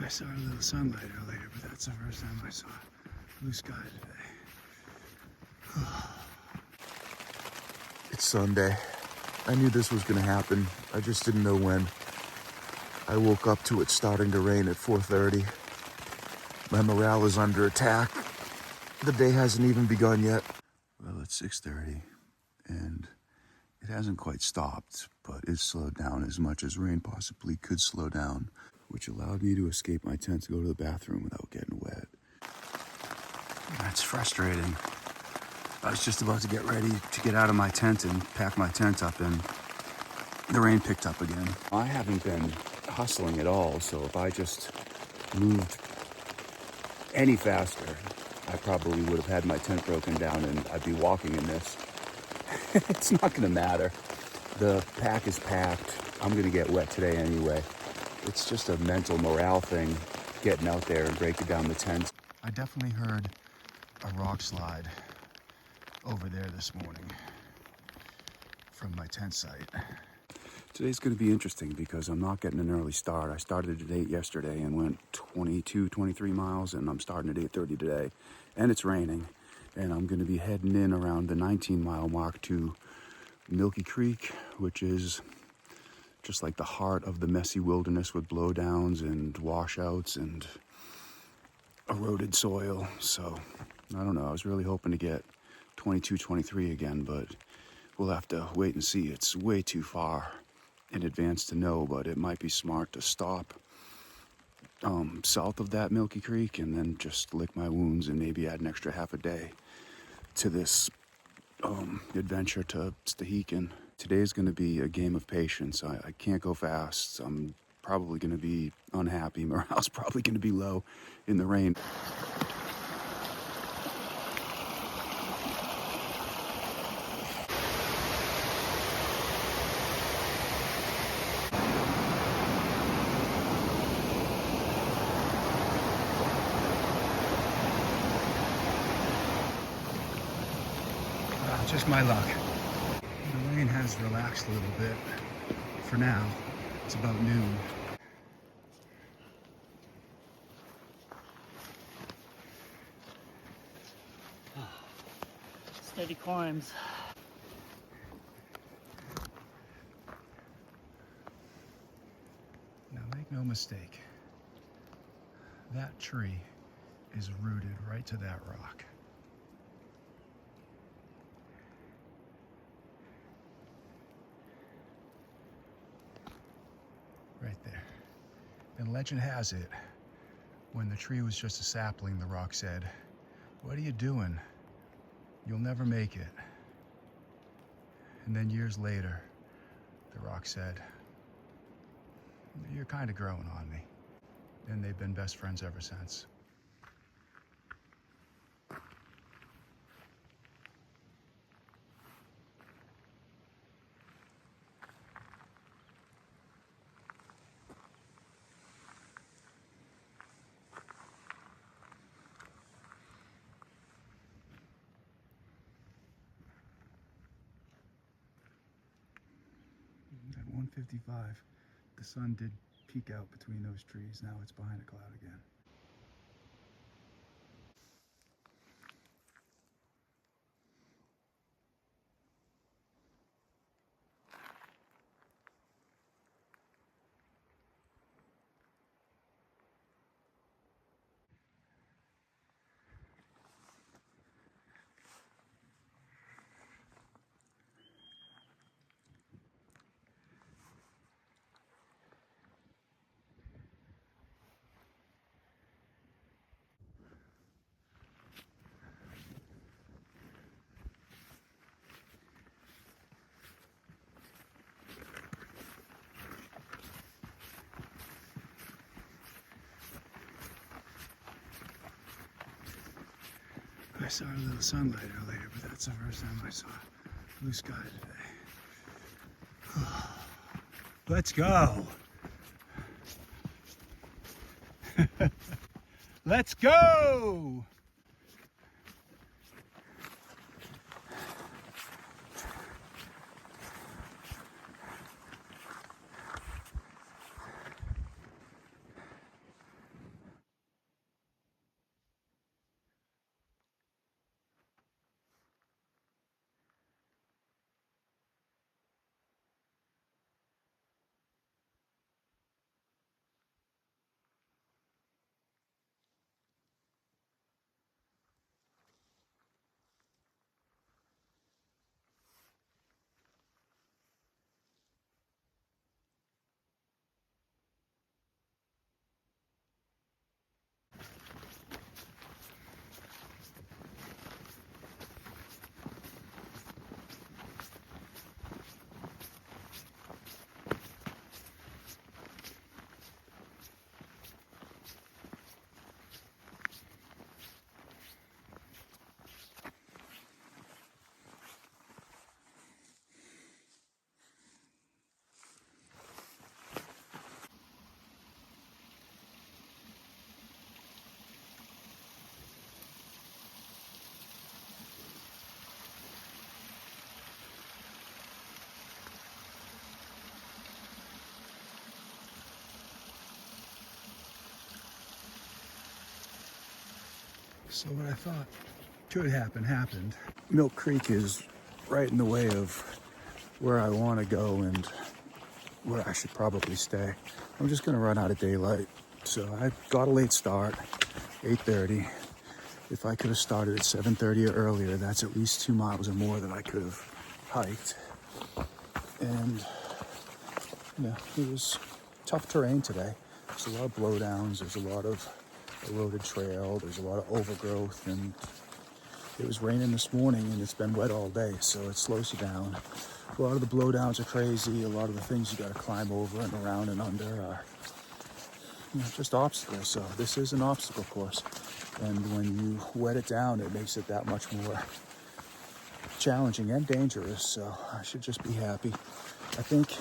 I saw a little sunlight earlier, but that's the first time I saw blue sky today. It's Sunday. I knew this was going to happen. I just didn't know when. I woke up to it starting to rain at 4:30. My morale is under attack. The day hasn't even begun yet. Well, it's 6:30, and it hasn't quite stopped, but it's slowed down as much as rain possibly could slow down, which allowed me to escape my tent to go to the bathroom without getting wet. That's frustrating. I was just about to get ready to get out of my tent and pack my tent up, and the rain picked up again. I haven't been hustling at all, so if I just moved any faster, I probably would have had my tent broken down and I'd be walking in this. It's not gonna matter. The pack is packed. I'm gonna get wet today anyway. It's just a mental morale thing, getting out there and breaking down the tent. I definitely heard a rock slide over there this morning from my tent site. Today's going to be interesting because I'm not getting an early start. I started at 8 yesterday and went 22, 23 miles, and I'm starting at 8:30 today. And it's raining, and I'm going to be heading in around the 19-mile mark to Milky Creek, which is just like the heart of the messy wilderness with blowdowns and washouts and eroded soil. So I don't know. I was really hoping to get 22, 23 again, but we'll have to wait and see. It's way too far in advance to know, but it might be smart to stop south of that Milky Creek and then just lick my wounds and maybe add an extra half a day to this adventure to Stehekin. Today's going to be a game of patience. I can't go fast. I'm probably going to be unhappy. Morale's probably going to be low in the rain. Just my luck. The rain has relaxed a little bit. For now, it's about noon. Steady climbs. Now make no mistake, that tree is rooted right to that rock. Right there. And legend has it, when the tree was just a sapling, the rock said, "What are you doing? You'll never make it." And then years later, the rock said, "You're kind of growing on me." And they've been best friends ever since. At 1:55, the sun did peek out between those trees. Now it's behind a cloud again. I saw a little sunlight earlier, but that's the first time I saw blue sky today. Let's go! Let's go! So what I thought could happen, happened. Milk Creek is right in the way of where I want to go and where I should probably stay. I'm just gonna run out of daylight. So I got a late start, 8:30. If I could have started at 7:30 or earlier, that's at least 2 miles or more that I could have hiked. And yeah, it was tough terrain today. There's a lot of blowdowns, there's a lot of eroded trail, there's a lot of overgrowth, and it was raining this morning and it's been wet all day, so it slows you down. A lot of the blowdowns are crazy. A lot of the things you got to climb over and around and under are just obstacles. So this is an obstacle course, and when you wet it down, it makes it that much more challenging and dangerous. So I should just be happy. I think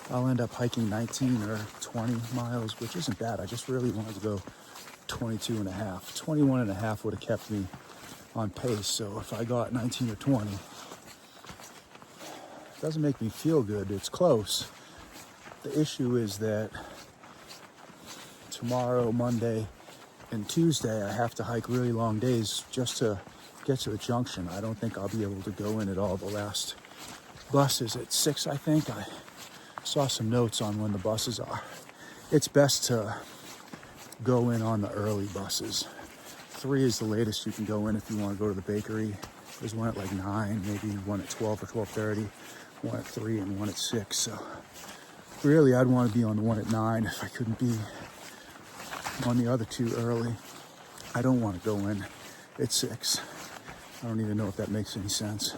I'll end up hiking 19 or 20 miles, which isn't bad. I just really wanted to go 22 and a half. 21 and a half would have kept me on pace. So if I got 19 or 20, it doesn't make me feel good. It's close. The issue is that tomorrow, Monday, and Tuesday, I have to hike really long days just to get to the junction. I don't think I'll be able to go in at all. The last bus is at 6, I think. I saw some notes on when the buses are. It's best to go in on the early buses. 3 is the latest you can go in if you want to go to the bakery. There's one at like 9, maybe one at 12 or 12:30, one at 3, and one at 6. So really, I'd want to be on the one at 9 if I couldn't be on the other 2 early. I don't want to go in at 6. I don't even know if that makes any sense.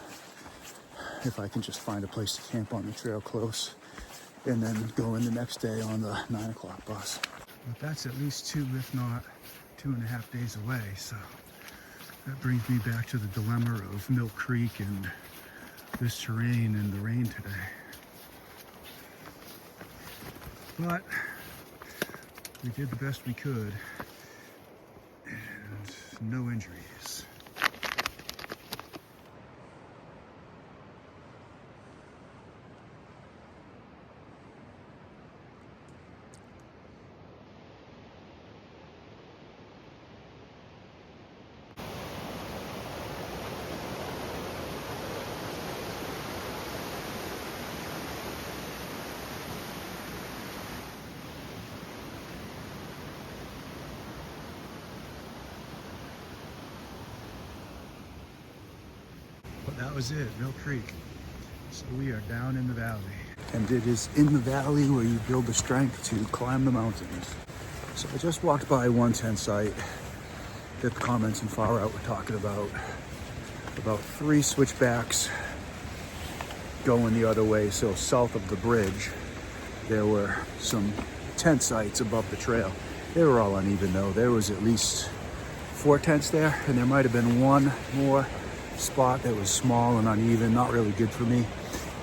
If I can just find a place to camp on the trail close and then go in the next day on the 9 o'clock bus. But that's at least 2, if not 2.5 days away. So that brings me back to the dilemma of Milk Creek and this terrain and the rain today. But we did the best we could, and no injuries. But that was it, Mill Creek. So we are down in the valley. And it is in the valley where you build the strength to climb the mountains. So I just walked by one tent site that the comments in Far Out were talking about. About 3 switchbacks going the other way. So south of the bridge, there were some tent sites above the trail. They were all uneven though. There was at least 4 tents there, and there might have been one more spot that was small and uneven, not really good for me.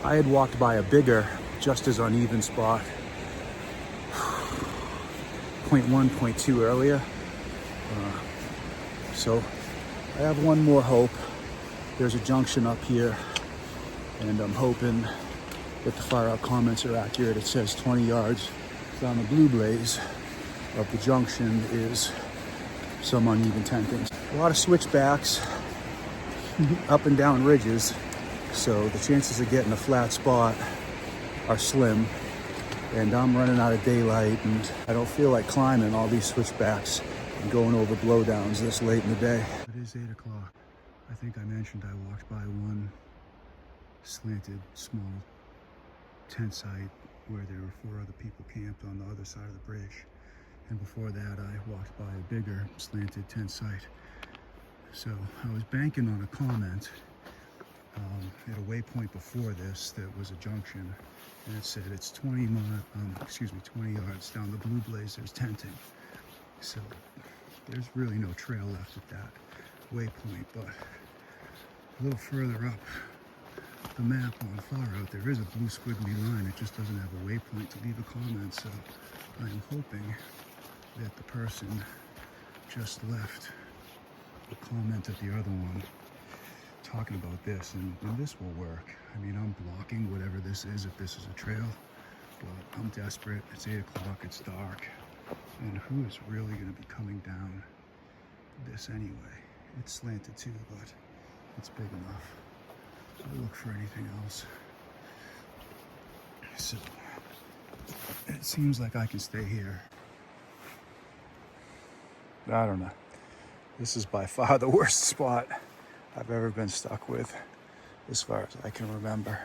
I had walked by a bigger, just as uneven spot, 0.1, 0.2 earlier. So I have one more hope. There's a junction up here, and I'm hoping that the Far Out comments are accurate. It says 20 yards down the blue blaze of the junction is some uneven tenting. A lot of switchbacks, up and down ridges, so the chances of getting a flat spot are slim, and I'm running out of daylight, and I don't feel like climbing all these switchbacks and going over blowdowns this late in the day. It is 8 o'clock. I think I mentioned I walked by one slanted small tent site where there were 4 other people camped on the other side of the bridge, and before that I walked by a bigger slanted tent site. So I was banking on a comment at a waypoint before this that was a junction, and it said it's 20 yards down the blue blaze there's tenting. So there's really no trail left at that waypoint, but a little further up the map on Far Out there is a blue squiggly line. It just doesn't have a waypoint to leave a comment, so I'm hoping that the person just left a comment at the other one talking about this, and this will work. I mean, I'm blocking whatever this is if this is a trail, but I'm desperate. It's 8 o'clock, it's dark, and who is really going to be coming down this anyway. It's slanted too, but it's big enough. I'll look for anything else. So it seems like I can stay here. I don't know. This is by far the worst spot I've ever been stuck with, as far as I can remember.